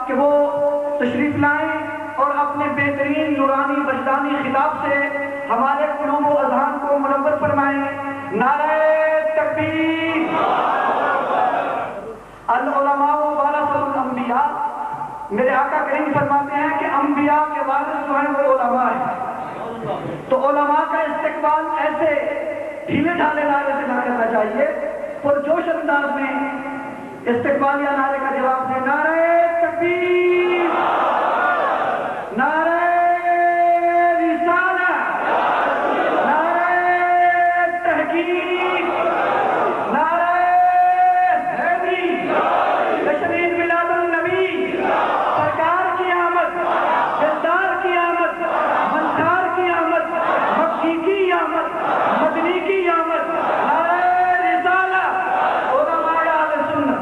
کہ وہ تشریف لائیں اور اپنے بہترین نورانی وجدانی خطاب سے ہمارے قلوب و اذہان کو منور فرمائیں۔ نعرہ تکبیر! العلماء ورثۃ الانبیاء، میرے آقا کریم فرماتے ہیں کہ انبیاء کے وارث جو ہیں وہ علماء ہیں، تو علماء کا استقبال ایسے ڈھیلے ڈھالے نعرے سے نہ کرنا چاہیے، پرجوش انداز میں استقبالیہ نعرے کا جواب دیں۔ نعرہ تکبیر! نعرہ رسالہ! نعرہ تحقیق! نعرہ حیدری! تشریف میلاد النبی! سرکار کی آمد، دلدار کی آمد، منصار کی آمد، مکی کی آمد، مدنی کی آمد! نعرہ رسالہ! علماء اہل سنت!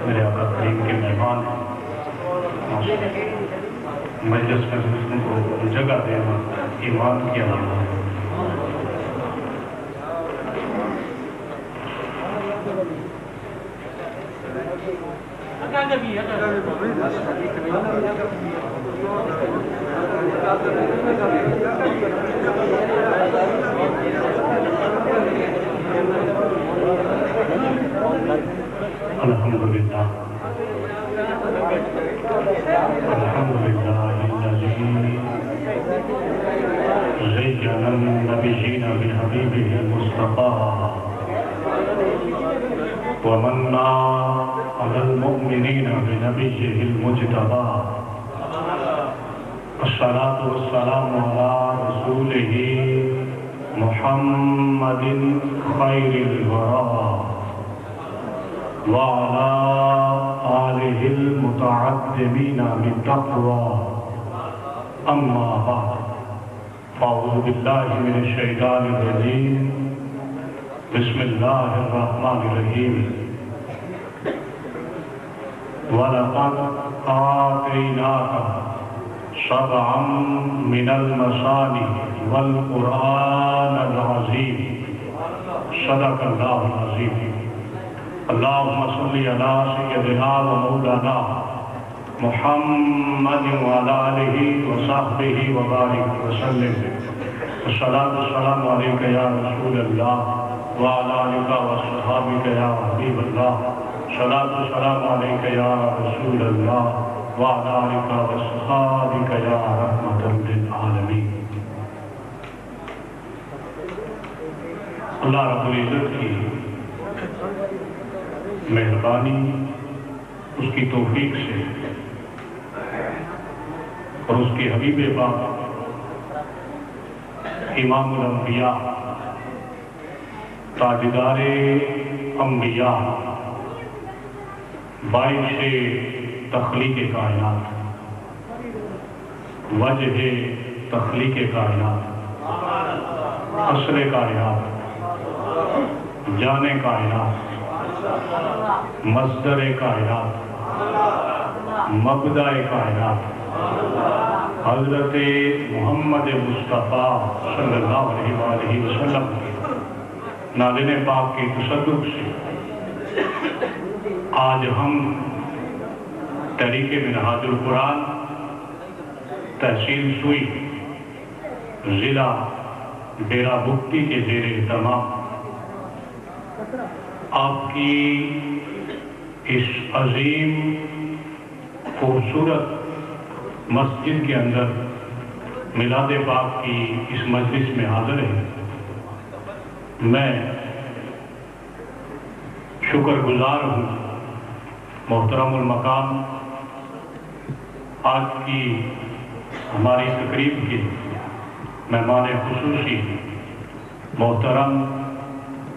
میرے آقا کریم کے مہمان مجلس میں حسن کو جگہ دینا ایمان کی علامت ہے۔ الحمدللہ الحمدللہ الذی زین النبیین بحبیبہ المصطفیٰ ومن علی المؤمنین بنبیہ المجتبی الصلاة والسلام علی رسولہ محمد خیر الورى وعلى آلہ المتعدمین بالتقوى اما بعد فاعوذ باللہ من الشیطان الرجیم بسم اللہ الرحمن الرحیم وَلَقَدْ آتَيْنَاكَ سَبْعًا مِنَ الْمَثَانِِ وَالْقُرْآنَ الْعَظِيمِ صدق اللہ العظیم۔ اللہم صلی علی سیدنا و مولانا محمد وعلی آلہ وصحبہ وبارک وسلم۔ الصلاۃ والسلام علیک یا رسول اللہ وعلی آلک وصحبہ یا حبیب اللہ۔ الصلاۃ والسلام علیک یا رسول اللہ وعلی آلک وصحبہ یا رحمۃ للعالمین۔ اللہ رب العزت کی مہربانی، اس کی توفیق سے اور اس کی حبیب پاک امام الانبیاء تاجدار انبیاء باعث تخلیق کائنات وجہ تخلیق کائنات اصل کائنات جان کائنات مصدر کائنات مبدأ کائنات حضرت محمد مصطفیٰ صلی اللہ علیہ وآلہ وسلم ناظرین پاک کے تصدق سے آج ہم تحریک منہاج القرآن تحصیل سوئی ضلع ڈیرہ بگٹی کے زیر اہتمام آپ کی اس عظیم خوبصورت مسجد کے اندر میلاد پاک کی اس مجلس میں حاضر ہے۔ میں شکر گزار ہوں محترم المقام آج کی ہماری تقریب کے مہمان خصوصی محترم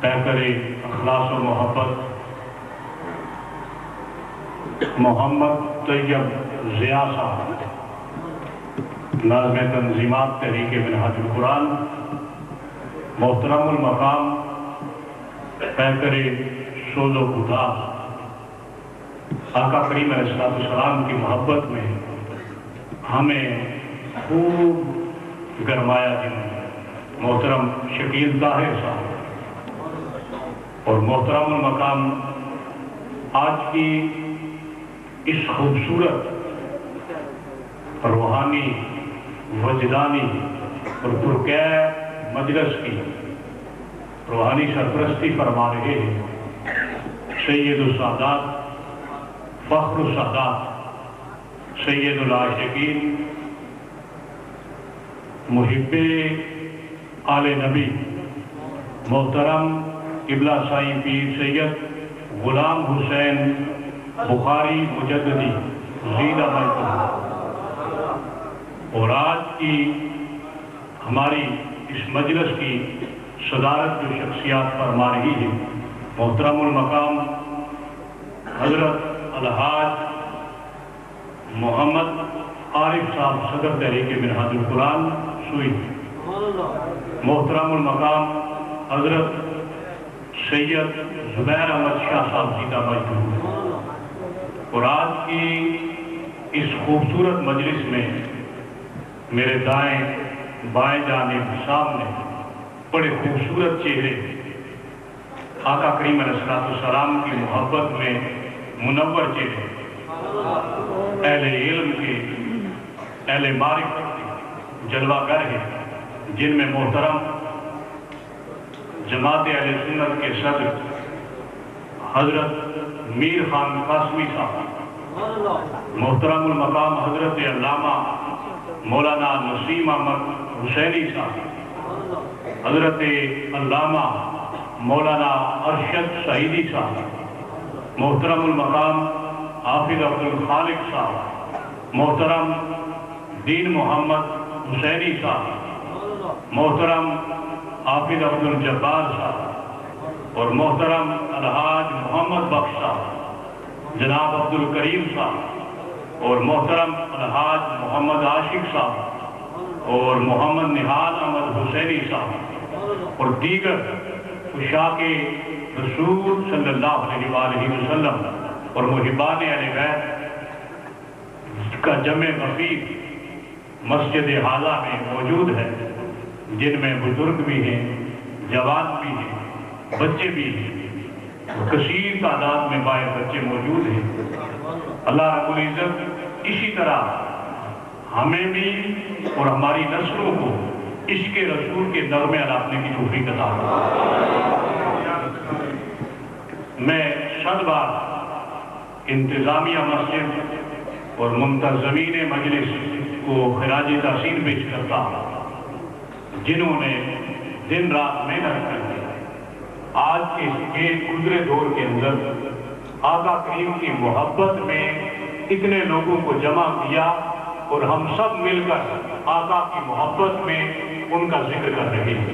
پیکر اخلاص و محبت محمد طیب ضیاء صاحب، ناظم تنظیمات تحریک منہاج القرآن، محترم المقام پیکر سوز و گداز، آقا کریم علیہ السلام کی محبت میں ہمیں خوب گرمایا جنہوں نے محترم شکیل طاہر صاحب اور محترم المقام آج کی اس خوبصورت روحانی وجدانی اور پرکیف مجلس کی روحانی سرپرستی فرما رہے ہیں سید السادات فخر السادات سید العاشقین محب آل نبی محترم قبلہ سائی پیر سید غلام حسین بخاری مجددی زیدہ محترم، اور آج کی ہماری اس مجلس کی صدارت جو شخصیات فرما رہی ہے محترم المقام حضرت الحاج محمد عارف صاحب صدر تحریک منہاج القرآن سوئی، محترم المقام حضرت سید زبیر احمد شاہ صاحب زیدہ محترم، اور آج کی اس خوبصورت مجلس میں میرے دائیں بائیں جانب سامنے بڑے خوبصورت چہرے آقا کریم علیہ السلام کی محبت میں منور چہرے اہل علم کے اہل معرفت کے جلوہ گر ہیں، جن میں محترم جماعت اہل سنت کے صدر حضرت میر خان قاسمی صاحب، محترم المقام حضرت علامہ مولانا نسیم احمد حسینی صاحب، حضرت علامہ مولانا ارشد سعیدی صاحب، محترم المقام حافظ عبد الخالق صاحب، محترم دین محمد حسینی صاحب، محترم حافظ عبد الجبار صاحب، اور محترم الحاج محمد بخش صاحب، جناب عبد الکریم صاحب، اور محترم الحاج محمد عاشق صاحب، اور محمد نہال احمد حسینی صاحب، اور دیگر عشاق رسول صلی اللہ علیہ وآلہ وسلم اور محبان اہل بیت کا جمع غفیر مسجد حاضہ میں موجود ہے، جن میں بزرگ بھی ہیں، جوان بھی ہیں، بچے بھی ہیں، کثیر تعداد میں باہر بچے موجود ہیں۔ اللہ رب العزت اسی طرح ہمیں بھی اور ہماری نسلوں کو عشق رسول کے نغمے الاپنے کی توفیق عطا فرمائے۔ میں صد بار انتظامیہ مسجد اور منتظمین مجلس کو خراج تحسین پیش کرتا ہوں، جنہوں نے دن رات محنت کر دی آج کے گزرے دور کے اندر آقا کریم کی محبت میں اتنے لوگوں کو جمع کیا، اور ہم سب مل کر آقا کی محبت میں ان کا ذکر کر رہے ہیں۔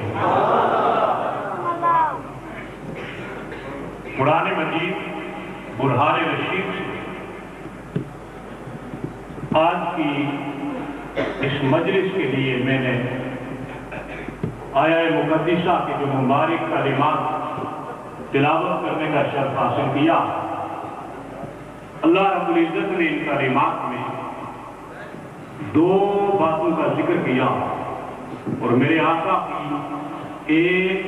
قرآن مجید برہان رشید سے آج کی اس مجلس کے لیے میں نے آیہ مقدسہ کے جو مبارک کلمات تلاوت کرنے کا شرف حاصل کیا۔ اللہ رب العزت نے ان کلمات میں دو باتوں کا ذکر کیا، اور میرے آقا کی ایک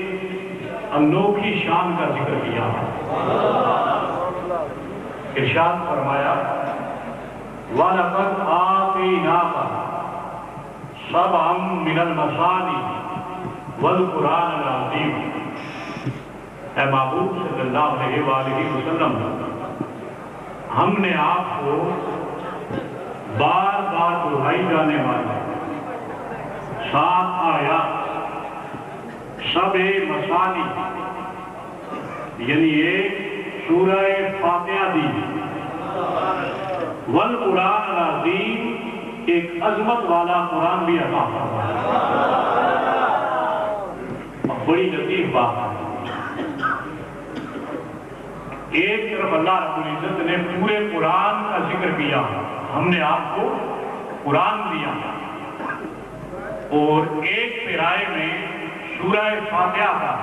انوکھی شان کا ذکر کیا۔ ارشاد فرمایا وَلَقَدْ آتَيْنَاكَ سَبْعًا مِنَ الْمَثَانِي وَالْقُرْآنِ الْعَظِيمِ۔ اے محبوب صلی اللہ علیہ وآلہ وسلم، ہم نے آپ کو بار بار دہرائی جانے والے 7 آیات سبع مثانی یعنی ایک سورہ فاتحہ دی، والقرآن العظیم ایک عظمت والا قرآن بھی عطا فرمایا۔ بڑی لطیف بات ہے. ایک طرف اللہ رب العزت نے پورے قرآن کا ذکر کیا، ہم نے آپ کو قرآن دیا، اور ایک پیرائے میں سورہ فاتحہ کا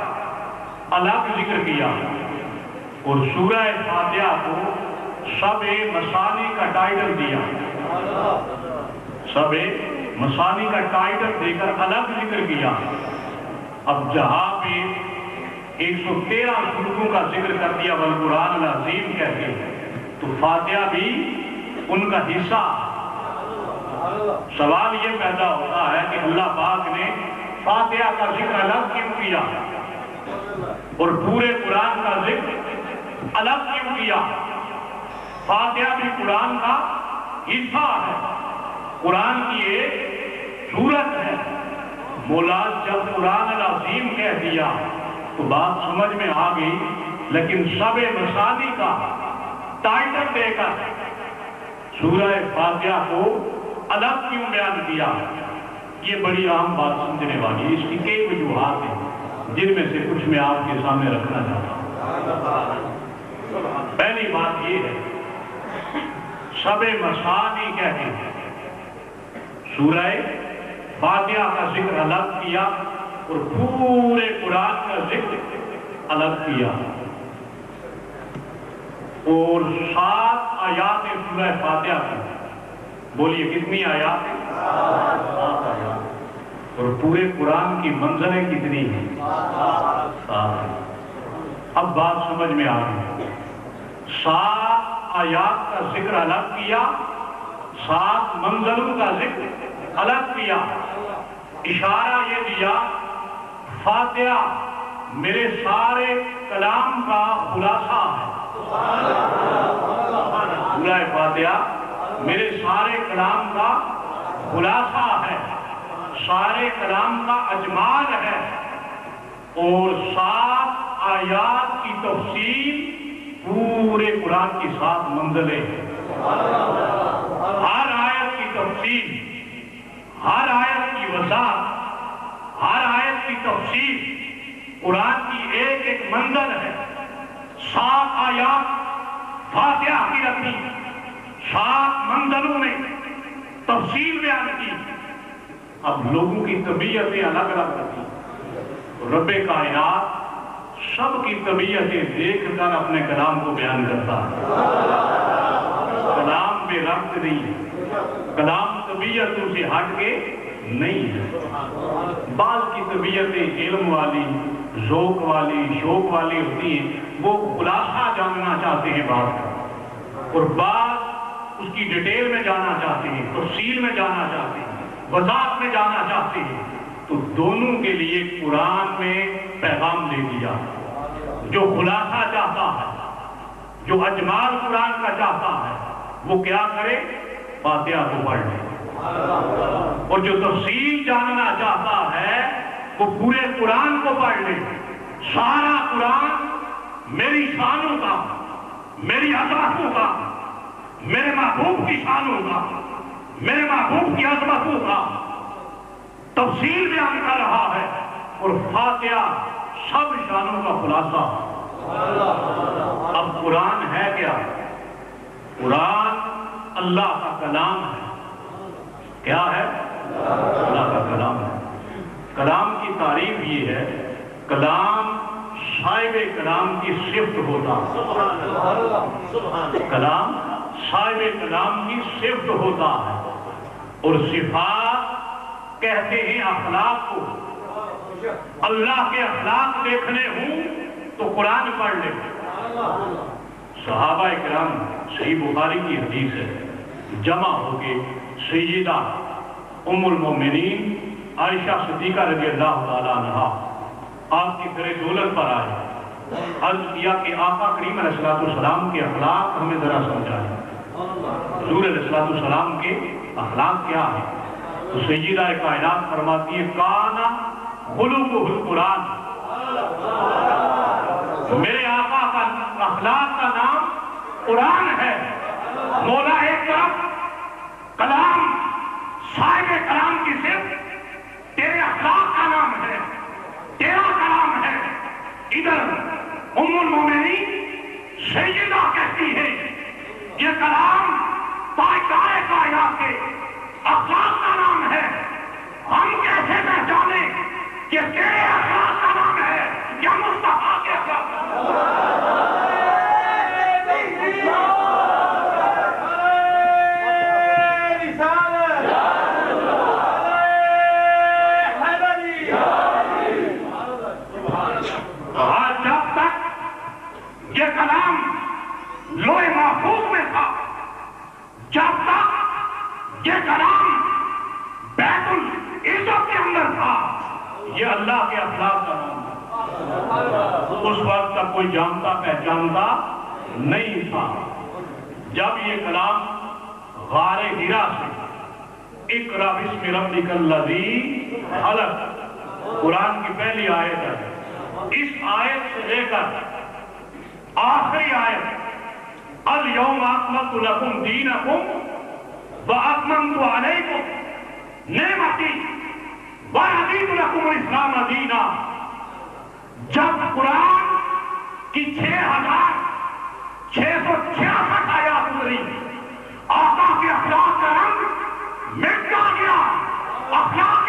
الگ ذکر کیا، اور سورہ فاتحہ کو سب مثانی کا ٹائٹل دیا، سب مثانی کا ٹائٹل دے کر الگ ذکر کیا. اب جہاں پہ 113 سورتوں کا ذکر کر دیا والقرآن العظیم کہتے ہیں، تو فاتحہ بھی ان کا حصہ. سوال یہ پیدا ہوتا ہے کہ اللہ پاک نے فاتحہ کا ذکر الگ کیوں کیا اور پورے قرآن کا ذکر الگ کیوں کیا؟ فاتحہ بھی قرآن کا حصہ ہے، قرآن کی ایک سورت ہے. مولا جب قرآن العظیم کہہ دیا تو بات سمجھ میں آ گئی، لیکن سب مثانی کا ٹائٹل دے کر سورہ فاتحہ کو الگ کیوں بیان کیا؟ یہ بڑی عام بات سمجھنے والی ہے. اس کی کئی وجوہات ہیں جن میں سے کچھ میں آپ کے سامنے رکھنا چاہتا ہوں. پہلی بات یہ ہے، سب مثانی کہتے ہیں، سورہ فاتحہ کا ذکر الگ کیا اور پورے قرآن کا ذکر الگ کیا. اور 7 آیات سورہ فاتحہ کی، بولیے کتنی آیات؟ 7 آیات. اور پورے قرآن کی منزلیں کتنی ہیں؟ 7. اب بات سمجھ میں آ گئی. 7 آیات کا ذکر الگ کیا، 7 منزلوں کا ذکر الگ کیا. اشارہ یہ دیا فاتحہ میرے سارے کلام کا خلاصہ ہے. سورہ فاتحہ میرے سارے کلام کا خلاصہ ہے، سارے کلام کا اجمال ہے. اور 7 آیات کی تفصیل پورے قرآن کی 7 منزلیں ہیں. ہر آیت کی تفصیل، ہر آیت کی وضاحت، ہر آیت کی تفصیل قرآن کی ایک ایک منزل ہے. 7 آیات فاتحہ کی رکھی، 7 منزلوں میں تفصیل بیان کی. اب لوگوں کی طبیعتیں الگ الگ رہتی، رب کائنات سب کی طبیعتیں دیکھ کر اپنے کلام کو بیان کرتا ہے. کلام بے ربط نہیں ہے، کلام طبیعتوں سے ہٹ کے نہیں ہے. بعض کی طبیعتیں علم والی، ذوق والی، شوق والی ہوتی ہیں، وہ خلاصہ جاننا چاہتے ہیں بات کا، اور بعض اس کی ڈیٹیل میں جانا چاہتے ہیں، تفصیل میں جانا چاہتے ہیں، وضاحت میں جانا چاہتے ہیں. تو دونوں کے لیے قرآن میں پیغام دے دیا. جو خلاصہ چاہتا ہے، جو اجمال قرآن کا چاہتا ہے، وہ کیا کرے؟ فاتحہ کو پڑھ لے. اور جو تفصیل جاننا چاہتا ہے وہ پورے قرآن کو پڑھ لے. سارا قرآن میری شانوں کا، میری عظمتوں کا، میرے محبوب کی شانوں کا، میرے محبوب کی عظمتوں کا تفصیل بیان کر رہا ہے. اور فاتحہ سب شانوں کا خلاصہ. اب قرآن ہے کیا؟ قرآن اللہ کا کلام ہے. کیا ہے؟ اللہ کا کلام ہے. کلام کی تعریف یہ ہے، کلام صاحب کلام کی صفت ہوتا ہے. کلام صاحب کلام کی صفت ہوتا ہے. اور صفات کہتے ہیں اخلاق کو. اللہ کے اخلاق دیکھنے ہوں تو قرآن پڑھ لے. صحابہ کرام، صحیح بخاری کی حدیث ہے، جمع ہو کے سیدہ ام المومنین عائشہ صدیقہ رضی اللہ تعالیٰ عنہا آپ کی در دولت پر آئے. عرض کیا کہ آقا کریم علیہ السلام کے اخلاق ہمیں ذرا سمجھائیں. حضور علیہ السلام کے اخلاق کیا ہے؟ تو سیدہ کائنات فرماتی ہے کانا خلقہ القرآن. میرے آقا کا اخلاق کا نام قرآن ہے. مولا ایک طرف کلام، صاحب کلام کی صرف تیرے اخلاق کا نام ہے، تیرا کلام ادھر ام المومنین سیدہ کہتی ہے یہ کلام تاجدار کائنات کے اخلاق کا نام ہے، ہم کیسے پہچانے کہ تیرے اخلاق کا نام ہے یا مصطفیٰ کے اخلاق کا نام ہے؟ جب تک یہ کلام لوح محفوظ میں تھا، جب تک یہ کلام بیت العزت کے اندر تھا، یہ اللہ کے اخلاق کا نام تھا۔ اس وقت تک کوئی جانتا پہچانتا نہیں تھا۔ جب یہ کلام غار حرا سے اقرا بسم ربک الذی خلق، قرآن کی پہلی آیت ہے، اس آیت سے لے کر آخری آیت الیوم اکملت لکم دینکم واتممت علیکم نعمتی ورضیت لکم الاسلام دینا، جب قرآن کی 6666 آیات گزری، آقا کے اخلاق کا رنگ مٹا گیا، اخلاق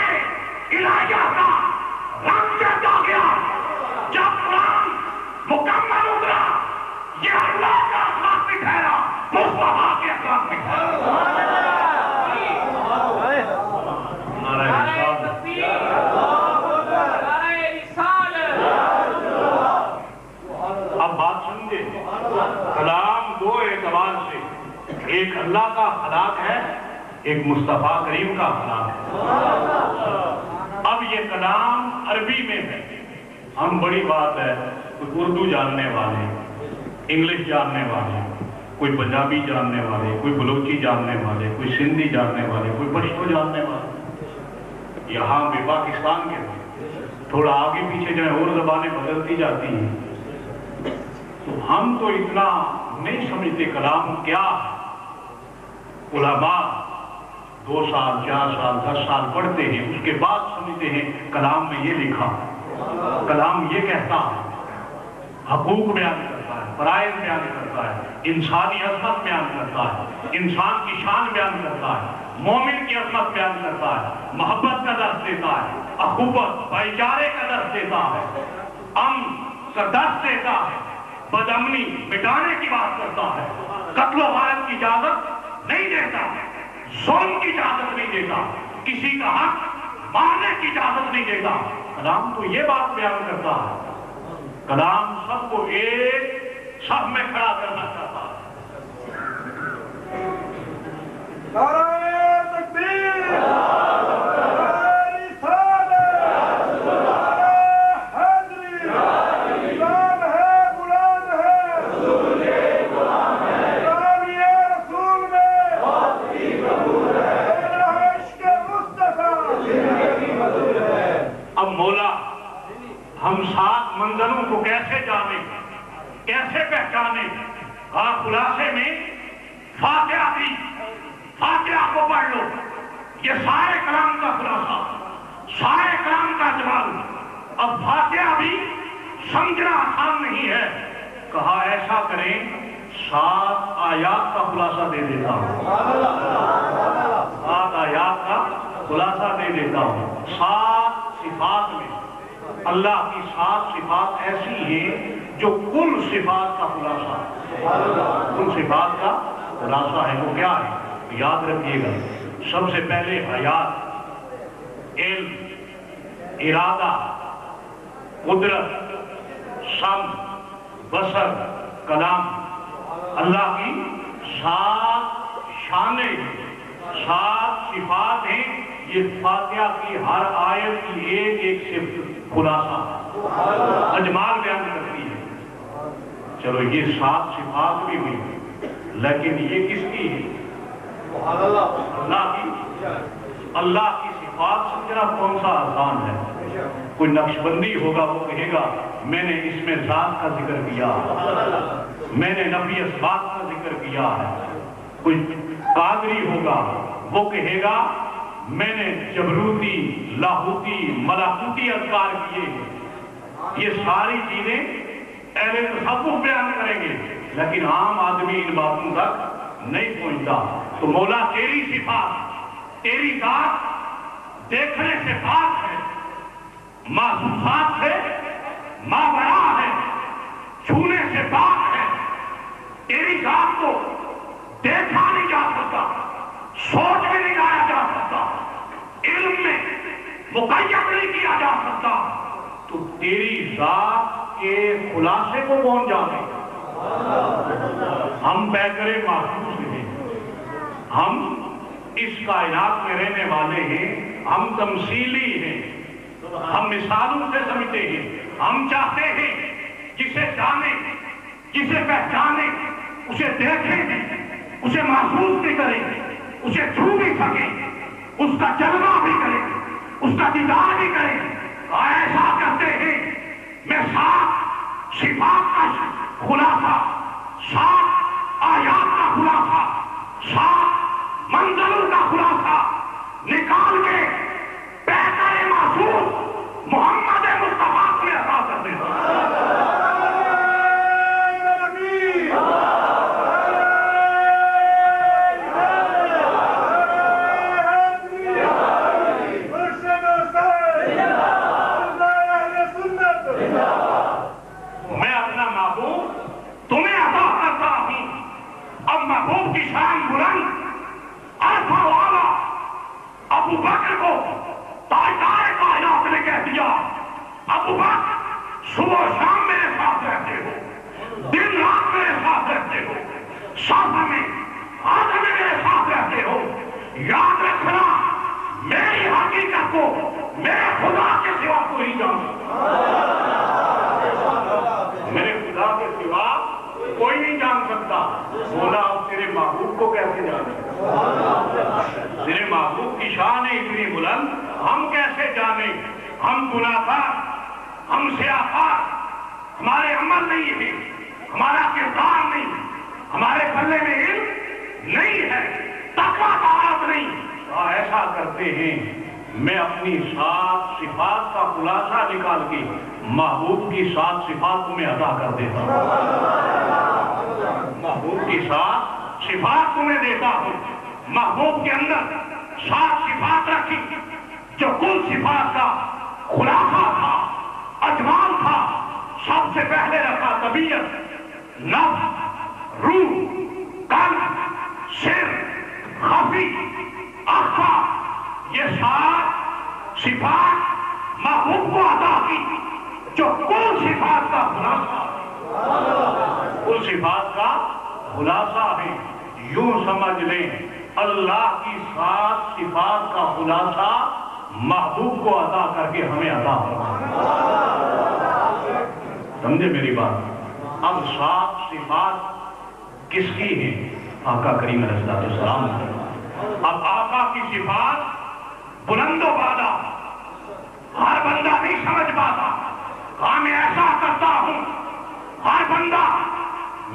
الہیہ کا رنگ چڑھتا گیا۔ جب قرآن مکمل اترا، یہ اللہ کا اخلاق بھی ٹھہرا، مصطفیٰ کے اخلاق بھی ٹھہرا۔ اب بات سمجھے، کلام دو اعتبار سے، ایک اللہ کا اخلاق ہے، ایک مصطفیٰ کریم کا اخلاق ہے۔ اب یہ کلام عربی میں ہے، ہم بڑی بات ہے کوئی اردو جاننے والے، انگلش جاننے والے، کوئی پنجابی جاننے والے، کوئی بلوچی جاننے والے، کوئی سندھی جاننے والے، کوئی پشتو جاننے والے، یہاں بھی پاکستان کے تھوڑا آگے پیچھے جو ہے اور زبانیں بدلتی جاتی ہیں، تو ہم تو اتنا نہیں سمجھتے کلام کیا ہے۔ علماء 2 سال 4 سال 10 سال پڑھتے ہیں، اس کے بعد سمجھتے ہیں کلام میں یہ لکھا، کلام یہ کہتا ہے، حقوق بیان کرتا ہے، فرائض بیان کرتا ہے، انسانی عظمت بیان کرتا ہے، انسان کی شان بیان کرتا ہے، مومن کی عظمت بیان کرتا ہے، محبت کا درس دیتا ہے، اخوت بھائی چارے کا درس دیتا ہے، امن کا درس دیتا ہے، بدامنی مٹانے کی بات کرتا ہے، قتل و غارت کی اجازت نہیں دیتا، ظلم کی اجازت نہیں دیتا، کسی کا حق مارنے کی اجازت نہیں دیتا۔ کلام تو یہ بات بیان کرتا ہے، کلام سب کو ایک صف میں کھڑا کرنا چاہتا ہے۔ نعرہ تکبیر، نعرہ رسالت، نعرہ حیدری، اسلام ہے غلام ہے، رسول غلام ہے، اسلام یہ رسول میں بہت ہی قبول ہے، عشق مصطفیٰ زندگی مدعو ہے۔ اب مولا ہم 7 منزلوں کو کیسے جانیں، کیسے پہچانیں؟ خلاصے میں فاتحہ دی، فاتحہ کو پڑھ لو، یہ سارے کلام کا خلاصہ، سارے کلام کا جواب۔ اب فاتحہ بھی سمجھنا آسان نہیں ہے، کہا ایسا کریں 7 آیات کا خلاصہ دے دیتا ہوں، 7 آیات کا خلاصہ دے دیتا ہوں۔ 7 صفات میں اللہ کی 7 صفات ایسی ہیں جو کل صفات کا خلاصہ ہے، کل صفات کا خلاصہ ہے۔ وہ کیا ہے یاد رکھیے گا، سب سے پہلے حیات، علم، ارادہ، قدرت، سمع، بصر، کلام، اللہ کی 7 شانیں، 7 صفات ہیں۔ یہ فاتحہ کی ہر آیت کی ایک ایک صفت خلاصہ اجمال بیان کرتی ہے۔ چلو یہ 7 صفات بھی ہوئی، لیکن یہ کس کی ہے؟ اللہ کی۔ اللہ کی صفات سمجھنا کون سا آسان ہے؟ کوئی نقش بندی ہوگا وہ کہے گا میں نے اس میں ذات کا ذکر کیا ہے، میں نے نفی اسبات کا ذکر کیا ہے۔ کوئی قادری ہوگا وہ کہے گا میں نے جبروتی، لاہوتی، ملاکوتی اذکار کیے، یہ ساری چیزیں اہل تصوف بیان کریں گے، لیکن عام آدمی ان باتوں تک نہیں پہنچتا۔ تو مولا تیری صفات، تیری ذات دیکھنے سے پاک ہے، محسوسات سے ماورا ہے، چھونے سے پاک ہے۔ تیری ذات کو دیکھا نہیں جا سکتا، سوچ میں نہیں لایا جا سکتا، علم میں مقید نہیں کیا جا سکتا۔ تو تیری ذات کے خلاصے کو کون جانے؟ ہم بیکرے محسوس ہیں، ہم اس کائنات میں رہنے والے ہیں، ہم تمثیلی ہیں، ہم مثالوں سے سمجھتے ہیں۔ ہم چاہتے ہیں جسے جانے، جسے پہچانے، اسے دیکھیں، اسے محسوس بھی کریں، اسے چھو بھی سکیں، اس کا جلوہ بھی کریں، اس کا دیدار بھی کریں۔ ایسا کرتے ہیں میں 7 صفات کا خلاصہ، 7 آیات کا خلاصہ، 7 منزلوں کا خلاصہ نکال کے بہتر محسوس محمد مصطفیٰ میں عطا کر دیتا۔ میں اپنا محبوب تمہیں عطا کرتا ہوں۔ اب محبوب کی شان بلند عرفہ والا ابو بکر کو تاجدار کائنات نے کہہ دیا، ابو بکر صبح و شام میرے ساتھ رہتے ہو، دن رات میرے ساتھ رہتے ہو، صفا میں آدم میں میرے ساتھ رہتے ہو۔ یاد رکھنا میری حقیقت کو میرے خدا کے سوا کوئی جانتا، میرے خدا کے سوا کوئی نہیں جان سکتا۔ بولا اب تیرے محبوب کو کیسے جانے؟ تیرے محبوب کی شان ہے اتنی بلند، ہم کیسے جانیں؟ ہم گناہگار، ہم سیاہکار، ہمارے عمل نہیں ہے، ہمارا کردار نہیں، ہمارے پلے میں علم نہیں ہے، تقویٰ طاعت نہیں۔ ایسا کرتے ہیں میں اپنی 7 صفات کا خلاصہ نکال کے محبوب کی 7 صفات تمہیں عطا کر دیتا ہوں۔ محبوب کی 7 صفات تمہیں دیتا ہوں۔ محبوب کے اندر 7 صفات رکھی جو کل صفات کا خلاصہ تھا، اجمال تھا۔ سب سے پہلے رکھا طبیعت، نفس، روح، قلب، سر، خفی، اخفا۔ یہ 7 صفات محبوب کو عطا کی جو کل صفات کا خلاصہ، کل صفات کا خلاصہ ہے۔ یوں سمجھ لیں اللہ کی 7 صفات کا خلاصہ محبوب کو عطا کر کے ہمیں عطا فرمایا۔ سمجھے میری بات؟ اب 7 صفات کس کی ہیں؟ آقا کریم علیہ السلام کی۔ اب آقا کی صفات بلند و بالا ہر بندہ نہیں سمجھ پاتا۔ ہاں میں ایسا کرتا ہوں ہر بندہ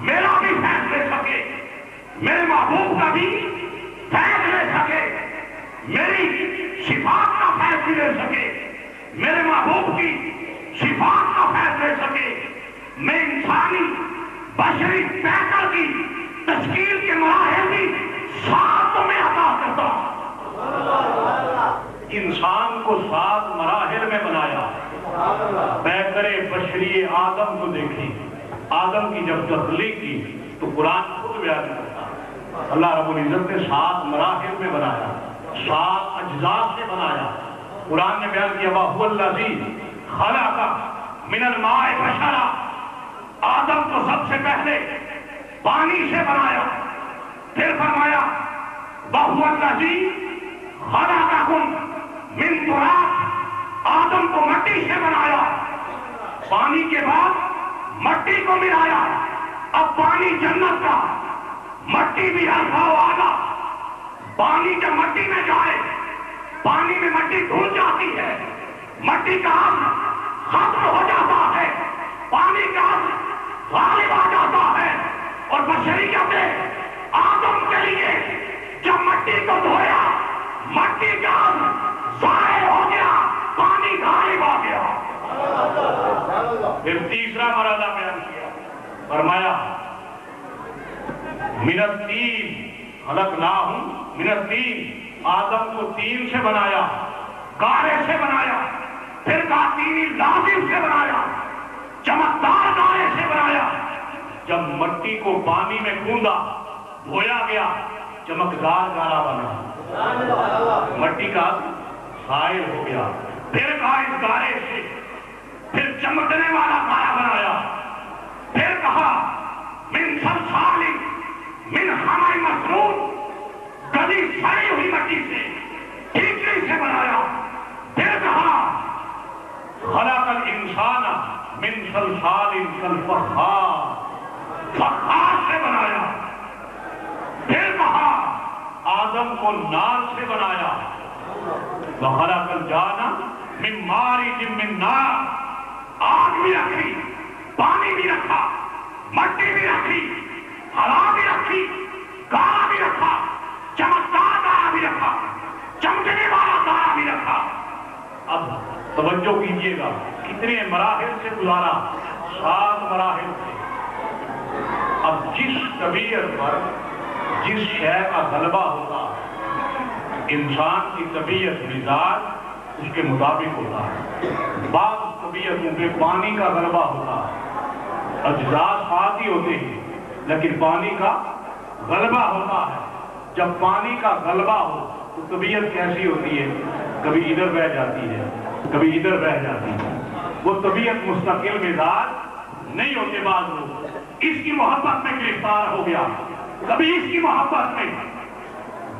میرا بھی فیض لے سکے، میرے محبوب کا بھی فیض لے سکے، میری صفات کا فیض بھی لے سکے، میرے محبوب کی صفات کا فیض لے سکے۔ میں انسانی بشری پیکر کی تشکیل کے مراحل بھی 7 میں عطا کرتا ہوں۔ انسان کو 7 مراحل میں بنایا۔ پیکر بشری آدم کو دیکھی، آدم کی جب تخلیق کی تو قرآن خود بیان کرتا، اللہ رب العزت نے 7 مراحل میں بنایا، 7 اجزاء سے بنایا۔ قرآن نے بیان کیا وَهُوَ الَّذِي خَلَقَ مِنَ الْمَاءِ بَشَرًا، آدم کو سب سے پہلے پانی سے بنایا، پھر فرمایا وَهُوَ الَّذِي خَلَقَكُم مِّن تُرَابٍ، آدم کو مٹی سے بنایا، پانی کے بعد مٹی کو ملایا۔ اب پانی جنت کا، مٹی بھی الفا و آگا۔ پانی جب مٹی میں جائے، پانی میں مٹی دھل جاتی ہے، مٹی کا اصل ختم ہو جاتا ہے، پانی کا اصل غالب آ جاتا ہے، اور بشریت آدم کے لیے جب مٹی کو دھویا، مٹی کا اصل ظاہر ہو گیا، پانی غالب آ گیا۔ پھر تیسرا مرحلہ بیان کیا، فرمایا من الطین خلقناہم من الطین، آدم کو تین سے بنایا، گارے سے بنایا، پھر کہا تینی لازم سے بنایا، چمکدار گارے سے بنایا۔ جب مٹی کو پانی میں گوندا دھویا گیا، چمکدار گارا بنا، مٹی کا حائل ہو گیا۔ پھر کہا اس گارے سے پھر چمکنے والا گارا بنایا، پھر کہا من صلصال من حمأ مسنون، گلی سڑی ہوئی مٹی سے کیچڑی سے بنایا۔ پھر کہا خلق الانسان من صلصال کالفخار، فخار سے بنایا۔ پھر کہا آدم کو نار سے بنایا، وخلق الجان من مارج من نار، آگ بھی رکھی، پانی بھی رکھا، مٹی بھی رکھی، ہوا بھی رکھی، گارا بھی رکھا، چمکدار گارا بھی رکھا، چمکنے والا گارا بھی رکھا۔ اب توجہ کیجیے گا کتنے مراحل سے گزارا، 7 مراحل سے۔ اب جس طبیعت پر جس شے کا غلبہ ہوتا ہے، انسان کی طبیعت مزاج اس کے مطابق ہوتا ہے۔ بعض طبیعتوں پہ پانی کا غلبہ ہوتا ہے، اجزاء ساتھ ہی ہوتے ہیں لیکن پانی کا غلبہ ہوتا ہے۔ جب پانی کا غلبہ ہو تو طبیعت کیسی ہوتی ہے؟ کبھی ادھر بہ جاتی ہے، کبھی ادھر بہ جاتی ہے۔ وہ طبیعت مستقل مزاج نہیں ہوتے۔ بعض لوگ اس کی محبت میں گرفتار ہو گیا، کبھی اس کی محبت میں،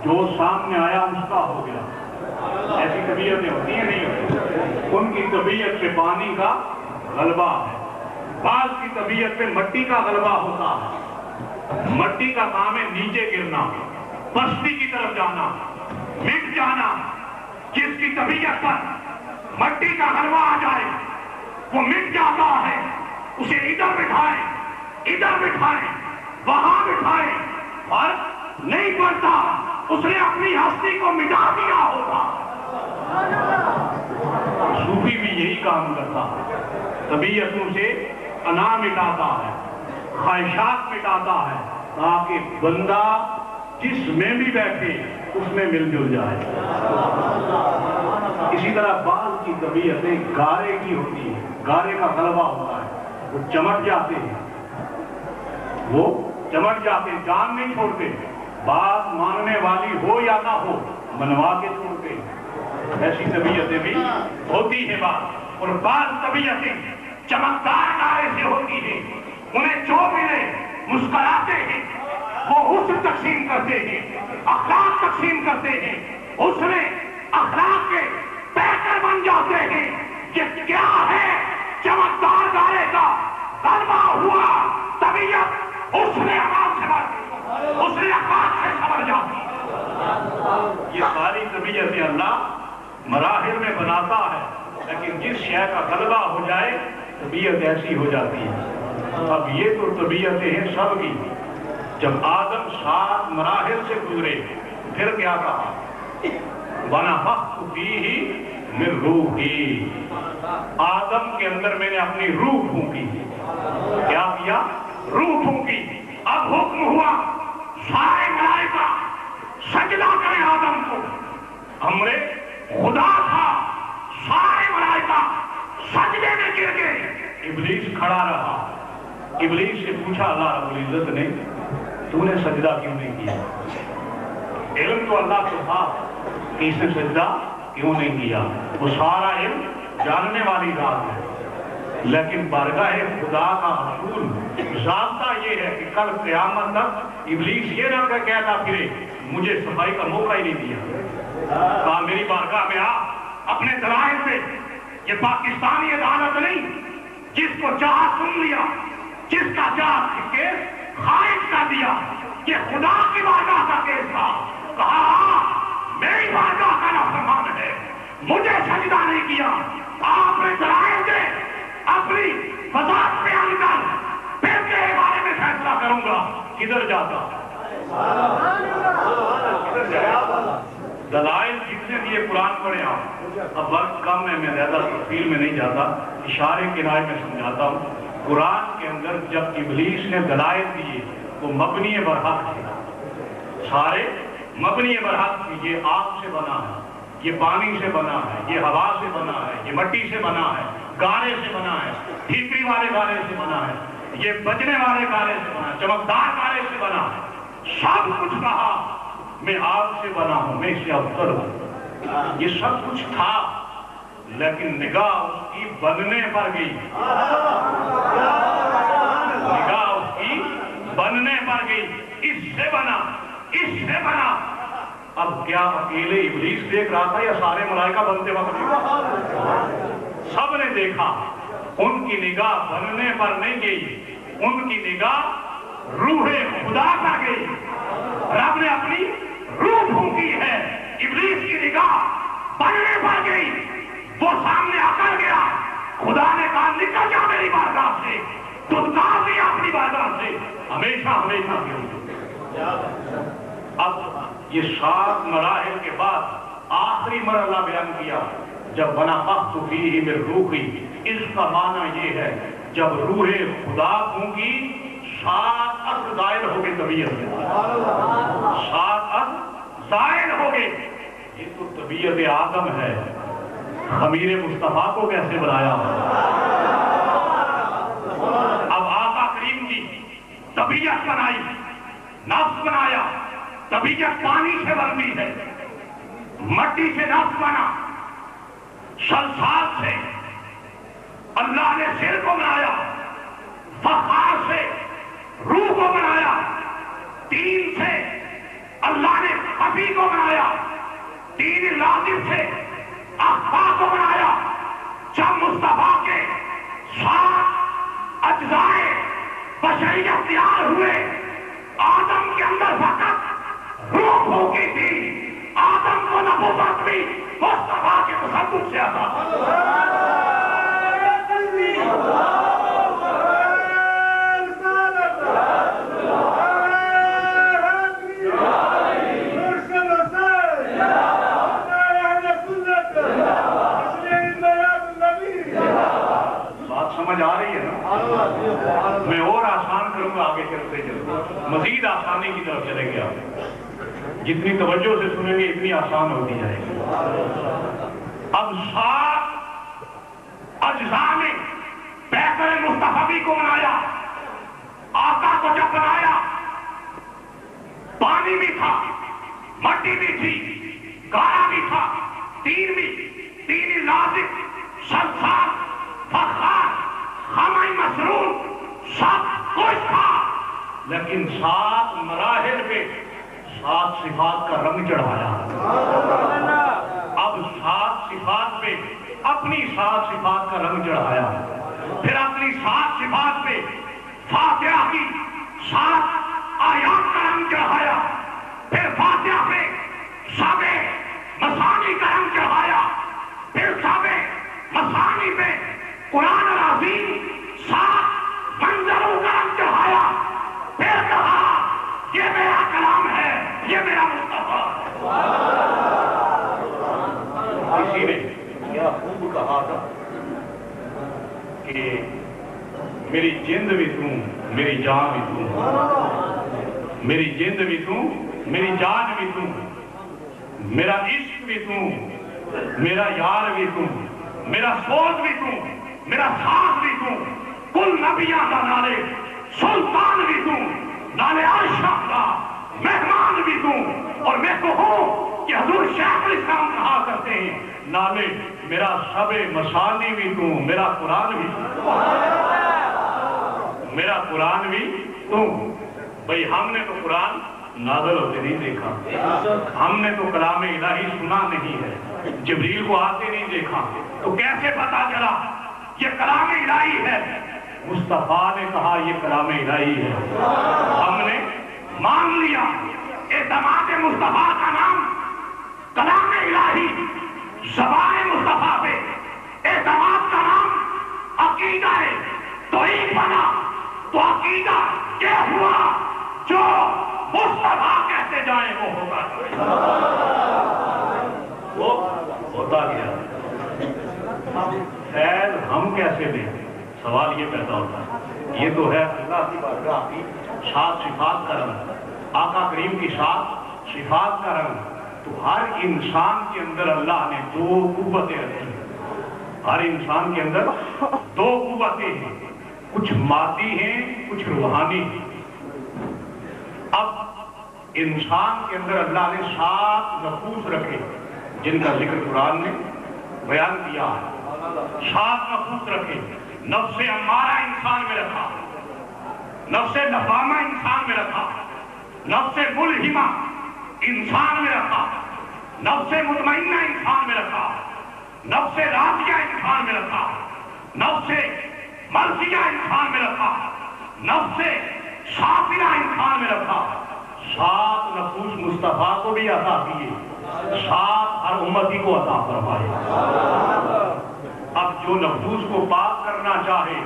جو سامنے آیا اس کا ہو گیا۔ ایسی طبیعتیں ہوتی ہیں نہیں ہوتی؟ ان کی طبیعت پہ پانی کا غلبہ ہے۔ بعض کی طبیعت پہ مٹی کا غلبہ ہوتا ہے۔ مٹی کا کام ہے نیچے گرنا، پستی کی طرف جانا، مٹ جانا۔ جس کی طبیعت پر مٹی کا غلبہ آ جائے وہ مٹ جاتا ہے، اسے ادھر بٹھائے، ادھر بٹھائے، وہاں بٹھائے، فرق نہیں پڑتا، اس نے اپنی ہستی کو مٹا دیا ہوگا۔ صوفی بھی یہی کام کرتا ہے، طبیعتوں سے انا مٹاتا ہے، خواہشات مٹاتا ہے، تاکہ بندہ جس میں بھی بیٹھے اس میں مل جل جائے۔ اسی طرح بعض کی طبیعتیں گارے کی ہوتی ہیں، گارے کا غلبہ ہوتا ہے، وہ چمٹ جاتے ہیں، وہ چمٹ جاتے ہیں، جان نہیں چھوڑتے۔ بات ماننے والی ہو یا نہ ہو منوا کے چھوڑتے ہیں۔ ایسی طبیعتیں بھی ہوتی ہیں بات۔ اور بعض طبیعتیں چمکدار گارے سے ہوتی ہیں، انہیں جو ملے مسکراتے ہیں، وہ حسن تقسیم کرتے ہیں، اخلاق تقسیم کرتے ہیں، حسن اخلاق کے پیکر بن جاتے ہیں۔ یہ کیا ہے؟ چمکدار گارے کا غلبہ ہوا، طبیعت اس نے آواز سے بڑھ، اس نے اخلاق سے سمجھ جاتی۔ یہ ساری طبیعتیں اللہ مراحل میں بناتا ہے، لیکن جس شے کا غلبہ ہو جائے طبیعت ایسی ہو جاتی ہے۔ اب یہ تو طبیعتیں ہیں سب کی۔ جب آدم 7 مراحل سے گزرے پھر کیا کہا؟ وَنَفَخْتُ فِيهِ مِن رُوحِي، آدم کے اندر میں نے اپنی روح پھونکی۔ کیا کیا؟ روح پھونکی۔ اب حکم ہوا سارے ملائکہ سجدہ کریں آدم کو۔ امر خدا تھا، سارے ملائکہ سجدے میں گر گئے۔ ابلیس کھڑا رہا۔ ابلیس سے پوچھا اللہ رب العزت نے، تو نے سجدہ کیوں نہیں کیا؟ علم تو اللہ کو تھا کہ اس نے سجدہ کیوں نہیں کیا، وہ سارا علم جاننے والی ذات ہے، لیکن بارگاہ خدا کا حصول ضابطہ یہ ہے کہ کل قیامت تک ابلیس یہ نہ کہتا پھرے مجھے صفائی کا موقع ہی نہیں دیا۔ کہا میری بارگاہ میں آ اپنے دلائل پہ، یہ پاکستانی عدالت نہیں جس کو چاہا سن لیا، جس کا چاہا کیس خارج کر دیا، یہ خدا کی بارگاہ کا کیس تھا۔ کہا میری بارگاہ کا نافرمان ہے، مجھے سجدہ نہیں کیا، آپ نے دلائل دے، اپنی وضاحت بیان کر، پھر تیرے بارے میں فیصلہ کروں گا۔ کدھر جاتا؟ دلائل حصے دیے قرآن پڑھے آپ. اب وقت کم ہے، میں زیادہ تفصیل میں نہیں جاتا، اشارے کنارے میں سمجھاتا ہوں. قرآن کے اندر جب ابلیس نے دلائل دیے وہ مبنی برحق تھے، سارے مبنی برحق تھی. یہ آگ سے بنا ہے، یہ پانی سے بنا ہے، یہ ہوا سے بنا ہے، یہ مٹی سے بنا ہے، گارے سے بنا ہے، ٹھیکری والے گارے سے بنا ہے، یہ بجنے والے گارے سے بنا ہے، چمکدار گارے سے بنا ہے. سب کچھ کہا میں آگ سے بنا ہوں، میں اس سے افضل ہوں. یہ سب کچھ تھا لیکن نگاہ اس کی بننے پر گئی، نگاہ اس کی بننے پر گئی. اس سے بنا، اس سے بنا. اب کیا اکیلے ابلیس دیکھ رہا تھا یا سارے ملائکہ بنتے وقت دیکھا؟ سب نے دیکھا. ان کی نگاہ بننے پر نہیں گئی، ان کی نگاہ روح خدا پر گئی. رب نے اپنی روح پھونکی ہے، ابلیس کی نگاہ بننے پر گئی. وہ سامنے آ کر گیا، خدا نے کہا نکل جا میری بارگاہ سے، دھتکار دیا اپنی بارگاہ سے ہمیشہ ہمیشہ کے لیے. اب یہ 7 مراحل کے بعد آخری مرحلہ بیان کیا جب ونفخت فیہ من روحی. اس کا معنی یہ ہے جب روح خدا پھونکی 7 عصر زائل ہو گئے طبیعت میں، 7 عصر زائل ہو گئے. یہ تو طبیعت آدم ہے، خمیر مصطفیٰ کو کیسے بنایا؟ اب آقا کریم کی طبیعت بنائی، نفس بنایا. طبیعت پانی سے بنتی ہے، مٹی سے نفس بنا، سلسال سے اللہ نے سر کو بنایا، فخار سے روح کو بنایا، تین سے اللہ نے خفی کو بنایا، تین لازم سے اخفا کو بنایا. جب مصطفیٰ کے 7 اجزائے بشریت تیار ہوئے، آدم کے اندر فقط روح پھونکی تھی، آدم کو نبوت بھی مصطفیٰ کے تصدق سے عطا. سمجھ آ رہی ہے نا؟ میں اور آسان کروں گا آگے چلتے چلتے، مزید آسانی کی طرف چلے گیا. جتنی توجہ سے سنیں گے اتنی آسان ہوتی جائے گی. اب 7 اجزاء میں پیکر مصطفی کو بنایا. آقا کو جب بنایا پانی بھی تھا، مٹی بھی تھی، گارا بھی تھا، تین لازم، سلسال، فخار، خمع مسرور، سب کچھ تھا. لیکن 7 مراحل پہ 7 صفات کا رنگ چڑھایا. اب 7 صفات پہ اپنی 7 صفات کا رنگ چڑھایا، پھر اپنی 7 صفات پہ فاتحہ کی 7 آیات کا رنگ چڑھایا، پھر فاتحہ پہ سابع مسانی کا رنگ چڑھایا، پھر سابع مسانی پہ قرآن العظیم 7 منظروں کا رنگ چڑھایا. پھر کہا یہ میرا کلام ہے، یہ میرا مصطفیٰ. کسی نے کیا خوب کہا تھا کہ میری جند بھی تم، میری جان بھی تم، میری جند بھی تم، میری جان بھی تم، میرا عشق بھی تم، میرا یار بھی تم، میرا سوچ بھی تم، میرا سانس بھی تم، کل نبیاں کا نالے سلطان بھی تم، نالے عرش کا مہمان بھی تم. اور میں کہوں کہ حضور شیخ الاسلام کہا کرتے ہیں نالے میرا سب مسانی بھی تم، میرا قرآن بھی تم، میرا قرآن بھی تم. بھئی ہم نے تو قرآن نازل ہوتے نہیں دیکھا، ہم نے تو کلام الہی سنا نہیں ہے، جبریل کو آتے نہیں دیکھا، تو کیسے پتا چلا یہ کلام الہی ہے؟ مصطفیٰ نے کہا یہ کلام الہی ہے، ہم نے مان لیا. اعتماد مصطفیٰ کا نام کلام الہی، زبان مصطفیٰ پہ اعتماد کا نام عقیدہ ہے. تو ایک بنا تو عقیدہ یہ ہوا جو مصطفیٰ کہتے جائیں وہ ہوگا. وہ ہوتا گیا۔ فیض ہم کیسے دیں؟ سوال یہ پیدا ہوتا ہے۔ یہ تو ہے اللہ کی بارگاہ کی سات صفات کا رنگ، آقا کریم کی سات صفات کا رنگ۔ تو ہر انسان کے اندر اللہ نے دو قوتیں رکھی ہیں، ہر انسان کے اندر دو قوتیں ہیں، کچھ مادی ہیں کچھ روحانی ہیں۔ اب انسان کے اندر اللہ نے 7 نفوس رکھے جن کا ذکر قرآن نے بیان کیا ہے۔ 7 نفوس رکھے، نفس امارہ انسان میں رکھا، نفس لوامہ انسان میں رکھا، نفس ملہمہ انسان میں رکھا، نفس مطمئنہ انسان میں رکھا، نفس راضیہ انسان میں رکھا، نفس مرضیہ انسان میں رکھا، نفس صافیہ انسان میں رکھا۔ 7 نفوس مصطفیٰ کو بھی عطا کیے، 7 ہر امتی کو عطا فرمائے۔ اب جو نفوس کو پاک کرنا چاہے،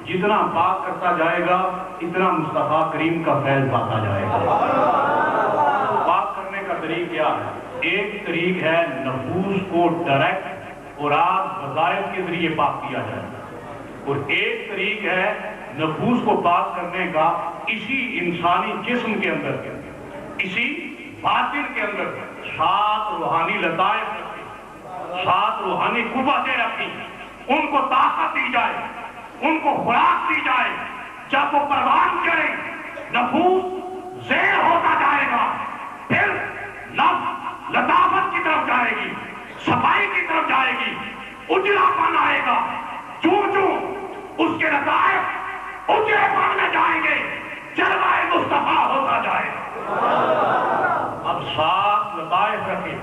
جتنا پاک کرتا جائے گا اتنا مصطفیٰ کریم کا فیض پاتا جائے گا۔ پاک کرنے کا طریق کیا ہے؟ ایک طریق ہے نفوس کو ڈائریکٹ اور وظائف کے ذریعے پاک کیا جائے، اور ایک طریق ہے نفوس کو پاک کرنے کا اسی انسانی جسم کے اندر، اسی باطن کے اندر 7 روحانی لطائف رکھی، 7 روحانی قوتیں رکھی، ان کو طاقت دی جائے، ان کو خوراک دی جائے۔ جب وہ پروان کرے نفوس زیر ہوتا جائے گا، پھر نفس لطافت کی طرف جائے گی، صفائی کی طرف جائے گی، اجڑا پن آئے گا۔ چوں چوں اس کے لطائف اجڑے پن میں جائیں گے، جلوہ مصطفیٰ ہوتا جائے گا۔ اب 7 لطائف رکھے،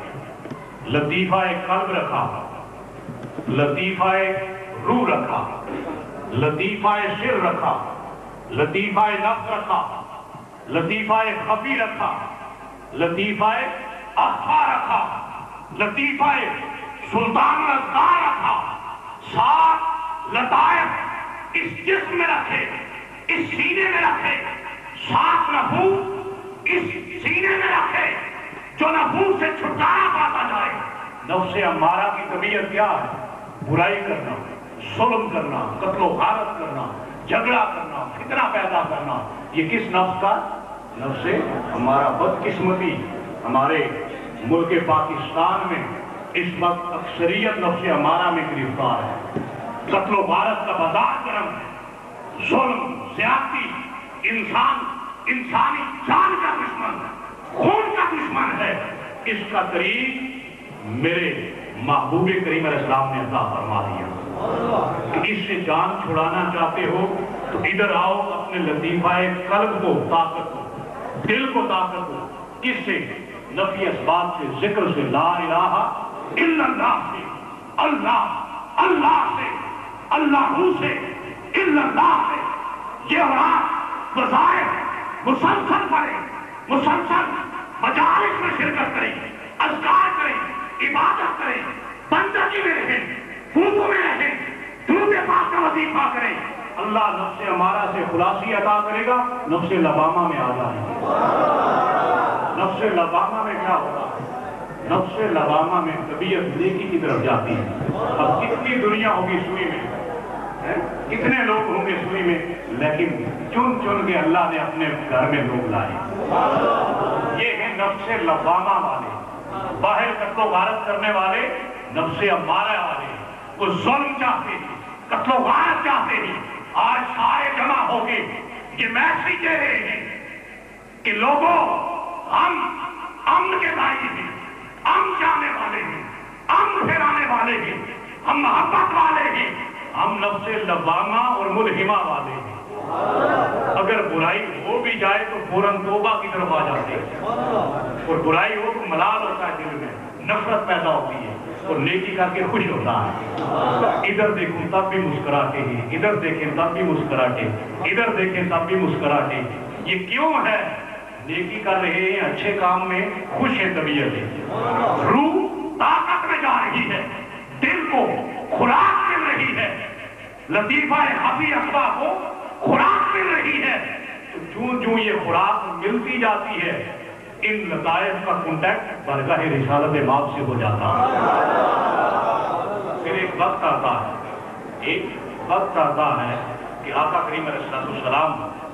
لطیفہ قلب رکھا، لطیفہ روح رکھا، لطیفہ سر رکھا، لطیفہ نفس رکھا، لطیفہ خفی رکھا، لطیفہ اخفا رکھا، لطیفہ سلطان الاذکار رکھا۔ 7 لطائف اس جسم میں رکھے، اس سینے میں رکھے، 7 نفوس اس سینے میں رکھے، جو نفوس سے چھٹکارا پاتا جائے۔ نفس امارہ کی طبیعت کیا ہے؟ برائی کرنا، ظلم کرنا، قتل و غارت کرنا، جھگڑا کرنا، فتنہ پیدا کرنا۔ یہ کس نفس کا؟ نفس ہمارا بدقسمتی ہمارے ملک پاکستان میں اس وقت اکثریت نفس ہمارا میں گرفتار ہے۔ قتل و غارت کا بازار گرم ہے، ظلم، زیادتی، انسانی جان کا دشمن ہے، خون کا دشمن ہے۔ اس کا طریق میرے محبوب کریم علیہ السلام نے عطا فرما دیا کہ اس سے جان چھڑانا چاہتے ہو تو ادھر آؤ، اپنے لطیفہ قلب کو طاقت دو، دل کو طاقت دو۔ کس سے؟ نفی اسباب سے، ذکر سے، لا الہ الا اللہ سے، اللہ سے، اللہ سے، الا اللہ سے۔ یہ اولاد وظائف مسلسل پڑھیں، مسلسل مجالس میں شرکت کریں، اذکار کریں، عبادت کریں، بندگی میں رہیں، خوبوں میں رہیں، درود پاک کا وظیفہ کریں۔ اللہ نفس امارہ سے خلاصی عطا کرے گا، نفس لوامہ میں آ جائے گا۔ نفس لوامہ میں کیا ہوگا؟ نفس لوامہ میں طبیعت نیکی کی طرف جاتی ہے۔ اب کتنی دنیا ہوگی سوئی میں، کتنے لوگ ہوں گے سوئی میں، لیکن چن چن کے اللہ نے اپنے گھر میں لوگ لائے۔ یہ ہے نفس لوامہ والے، باہر قتل و غارت کرنے والے، نفس امارہ والے، وہ ظلم چاہتے ہیں، قتل و غارت چاہتے ہیں۔ آج سارے جمع ہو کے یہ میسیج دے رہے ہیں کہ لوگوں، ہم امن کے دائی ہیں، امن جانے والے ہیں، امن پھیرانے والے ہیں، ہم محبت والے ہیں، ہم نفس لوامہ اور ملہمہ والے ہیں۔ اگر برائی ہو بھی جائے تو فوراً توبہ کی طرف آ جاتے ہیں، اور برائی ہو تو ملال ہوتا ہے، دل میں نفرت پیدا ہوتی ہے، اور نیکی کر کے خوش ہوتا ہے۔ ادھر دیکھوں تب بھی مسکراتے ہیں، ادھر دیکھیں تب بھی مسکراتے، ادھر دیکھیں تب بھی مسکراتے۔ یہ کیوں ہے؟ نیکی کر رہے ہیں، اچھے کام میں خوش ہے طبیعت ہے، روح طاقت میں جا رہی ہے، دل کو خوراک مل رہی ہے، لطیفہ خفی اخفا کو خوراک مل رہی ہے۔ تو جوں جوں یہ خوراک ملتی جاتی ہے، ان لطائف کا کانٹیکٹ برگاہ رسالت ماب سے ہو جاتا ہے. پھر ایک وقت آتا ہے کہ آقا کریم علیہ السلام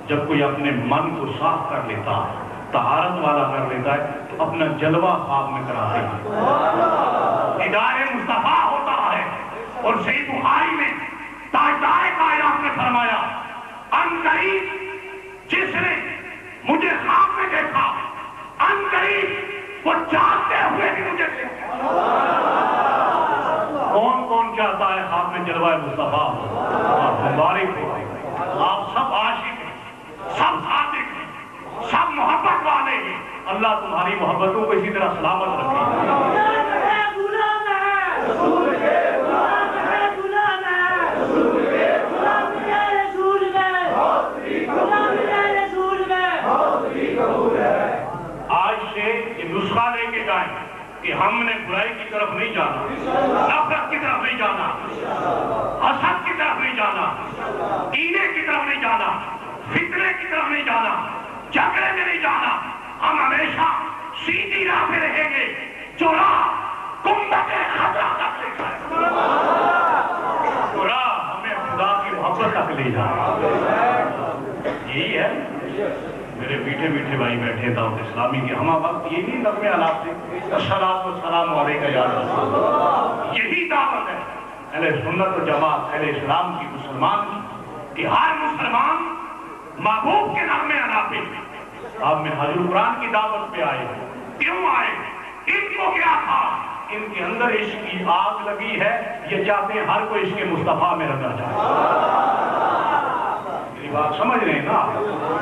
جب کوئی اپنے من کو صاف کر لیتا ہے، طہارت والا کر لیتا ہے، تو اپنا جلوہ خواب میں کراتے ہیں. دیدار مصطفیٰ ہوتا ہے. اور صحیح بخاری میں تاجدار کائنات نے فرمایا، ان قریب جس نے مجھے خواب میں دیکھا، ان قریب وہ چاہتے ہوئے بھی مجھے دیکھا. کون کون چاہتا ہے خواب میں جلوہ مصطفیٰ؟ مبارک ہو. آپ سب عاشق ہیں، سب صادق ہیں، سب محبت والے ہیں. اللہ تمہاری محبتوں کو اسی طرح سلامت رکھے. آج سے یہ نسخہ لے کے جائیں کہ ہم نے برائی کی طرف نہیں جانا، نفرت کی طرف نہیں جانا، حسد کی طرف نہیں جانا، کینے کی طرف نہیں جانا، فتنے کی طرف نہیں جانا، جھگڑے میں نہیں جانا. ہم ہمیشہ سیدھی راہ پہ رہیں گے جو راہ گنبد خضرا تک لے جائے، جو راہ ہمیں خدا کی محبت تک لے جائے. یہی ہے میرے میٹھے میٹھے بھائی بیٹھے دعوت اسلامی کے ہمہ وقت. یہی نغمے آلات سے الصلاۃ والسلام علیک یا رسول اللہ. یہی دعوت ہے اہل سنت و جماعت، اہل اسلام کی، مسلمان کی، کہ ہر مسلمان محبوب کے نغمے آلات پہ. آپ منہاج القرآن کی دعوت پہ آئے، کیوں آئے؟ ان کو کیا تھا؟ ان کے اندر عشق کی آگ لگی ہے. یہ چاہتے ہیں ہر کوئی عشق مصطفیٰ میں رہنا چاہے. بات سمجھ رہے ہیں نا؟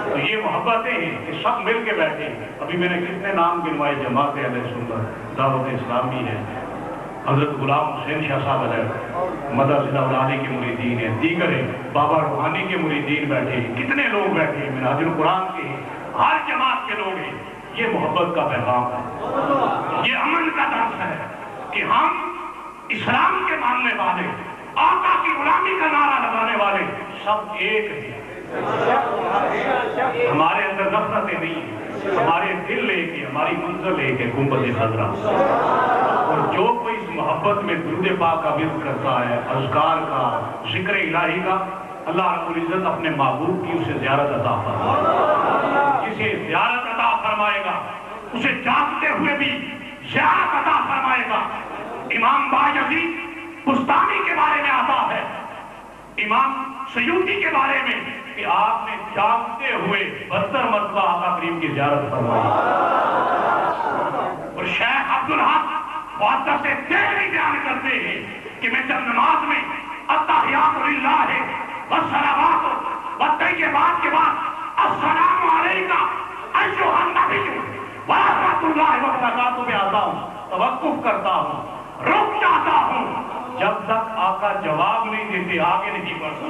تو یہ محبتیں ہیں کہ سب مل کے بیٹھے ہیں. ابھی میں نے کتنے نام گنوائے. جماعت اہل سنت، دعوت اسلامی ہے، حضرت غلام حسین شاہ صاحب علیہ، مدرسہ اولانی کے مریدین ہیں، دیگر ہیں، بابا روحانی کے مریدین بیٹھے ہیں، کتنے لوگ بیٹھے ہیں، منہاج القرآن کے ہیں، ہر جماعت کے لوگ ہیں. یہ محبت کا پیغام ہے، یہ امن کا درس ہے کہ ہم اسلام کے ماننے والے، آقا کی غلامی کا نعرہ لگانے والے سب ایک ہیں. ہمارے اندر نفرتیں نہیں ہیں، ہمارے دل ایک ہے، ہماری منزل ایک ہے، گنبد خضرا. اور جو کوئی اس محبت میں درود پاک کا ورد کرتا ہے، اذکار کا، ذکر الہی کا، اللہ رب العزت اپنے محبوب کی اسے زیارت عطا فرمائے گا. جسے زیارت عطا فرمائے گا اسے جاگتے ہوئے بھی زیارت عطا فرمائے گا. امام بایزید بستانی کے بارے میں آتا ہے، امام سیوطی کے بارے میں، کہ آپ نے جاگتے ہوئے 72 مرتبہ آقا کریم کی زیارت فرمائی. اور شیخ عبدالحق محدث دہلوی بیان کرتے ہیں کہ میں جب نماز میں التحیات للہ والصلوات والطیبات کے بعد السلام علیکم ایھا النبی ورحمۃ اللہ وبرکاتہ پہ آتا ہوں، توقف کرتا ہوں، رک جاتا ہوں. جب تک آقا جواب نہیں دیتے آگے نہیں بڑھتا.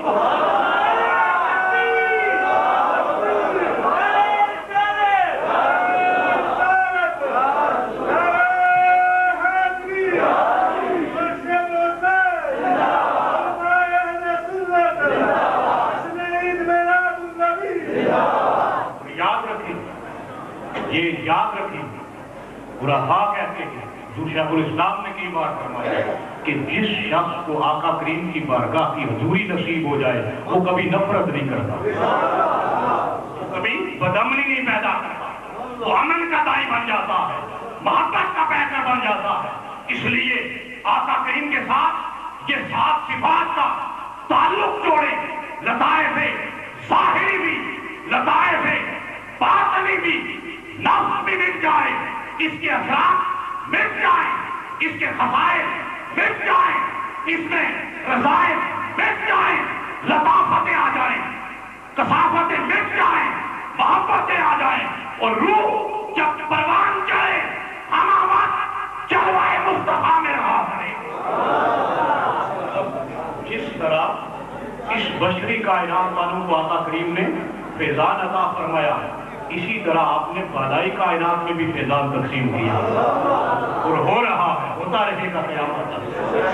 یہ یاد رکھیں، عرفاء کہتے ہیں، حضور شیخ الاسلام نے کئی بار فرمایا کہ جس شخص کو آقا کریم کی بارگاہ کی حضوری نصیب ہو جائے وہ کبھی نفرت نہیں کرتا، کبھی بدامنی نہیں پیدا کرتا، وہ امن کا دائی بن جاتا ہے، محبت کا پیکر بن جاتا ہے. اس لیے آقا کریم کے ساتھ یہ 7 صفات کا تعلق جوڑے، لطائف ظاہری بھی، لطائف باطنی بھی، نفس بھی مٹ جائے، اس کے اثرات مٹ جائیں، اس کے خصائص مٹ جائیں، اس میں رضائع مٹ جائیں، لطافتیں آ جائیں، کثافتیں مٹ جائیں، محبتیں آ جائیں، اور روح جب پروان چڑھے ہم آواز جلوہ مصطفیٰ میں رہا کرے. جس طرح اس بشری کائنات والوں کو آقا کریم نے فیضان عطا فرمایا، اسی طرح آپ نے بالائی کائنات میں بھی فیضان تقسیم کیا اور ہو رہا ہے، ہوتا رہے گا قیامت تک.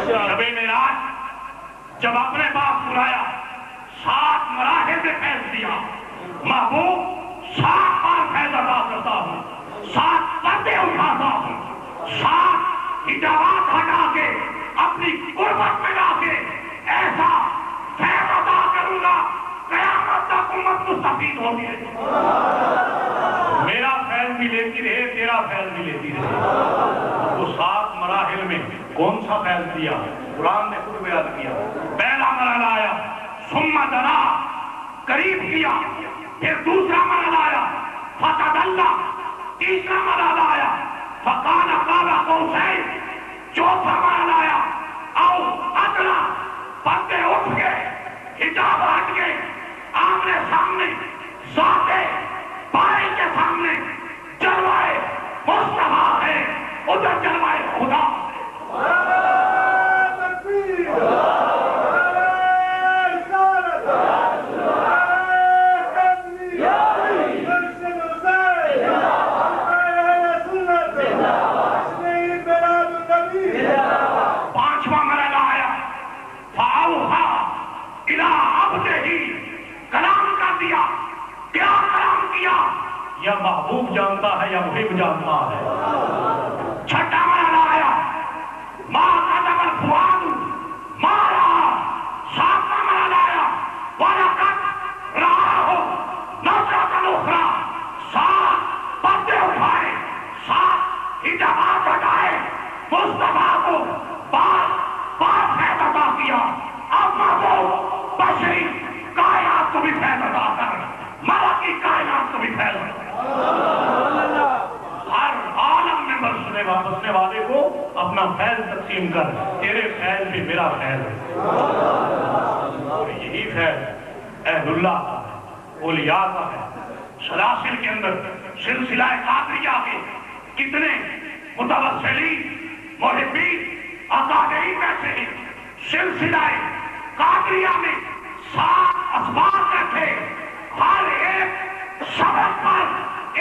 شب معراج جب اپنے پاس بلایا، 7 مراحل میں فیض دیا. محبوب 7 بار فیض عطا کرتا ہوں، 7 ساتھ حجابات ہٹا کے اپنی قربت میں لا کے ایسا فیض عطا کروں گا قیامت تک امت مستفید ہوگی. میرا فیض بھی لیتی رہے, تیرا فیض بھی لیتی رہے. وہ 7 مراحل میں کون سا فیض دیا؟ قرآن نے خود بیان کیا. پہلا مرحلہ آیا ثم دنا, قریب کیا. پھر دوسرا مرحلہ آیا فتدلی. تیسرا مرحلہ آیا فکان قاب قوسین. چوتھا مرحلہ آیا او ادنی. پردے اٹھ گئے, حجاب ہٹ گئے, آمنے سامنے ذات باری کے سامنے جلوائے مصطفیٰ ہے, ادھر جلوائے خدا. پانچواں مرحلہ آیا فاوحا الی عبدہ. کلام کر دیا. کیا کلام کیا؟ یا محبوب جانتا ہے یا محب جانتا ہے. چھٹا مرحلہ آیا ما کذب الفؤاد ما رأى. ساتواں مرحلہ آیا وَلَقَدْ رَآهُ نَضْرَةً أُخْرَىٰ. 7 پردے اٹھائے, 7 حجابات ہٹائے, مصطفیٰ کو بار بار فیض عطا کیا. اب محبوب بشری کائنات کو بھی فیض عطا کر, ملکی کائنات کو بھی فیض عطا. ہر عالم میں بسنے والے کو اپنا فیض تقسیم کر. تیرے فیض بھی میرا فیض ہے. اور یہی فیض اہل اللہ کا ہے, اولیاء کا ہے. سلاسل کے اندر سلسلہ قادریہ کے کتنے متوسلین محبین اکابرین بیٹھے ہیں. سلسلہ قادریہ میں 7 اسباب رکھے. ہر ایک سبق پر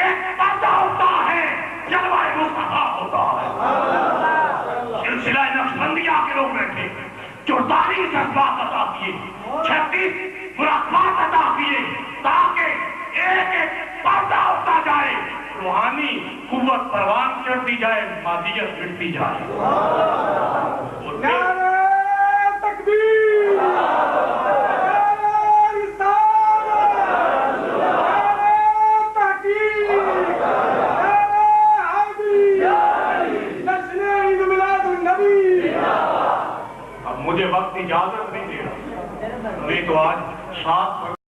ایک پردہ ہوتا ہے, جلوہ مصطفیٰ ہوتا ہے. سلسلہ نقشبندیہ کے لوگ بیٹھے جو 42 اسباب عطا کیے, 36 مراقبات عطا کیے, تاکہ ایک ایک پردہ ہوتا جائے, روحانی قوت پروان چڑھتی جائے, مادیت مٹتی جائے. اب مجھے وقت اجازت نہیں دے رہا, نہیں تو آج 7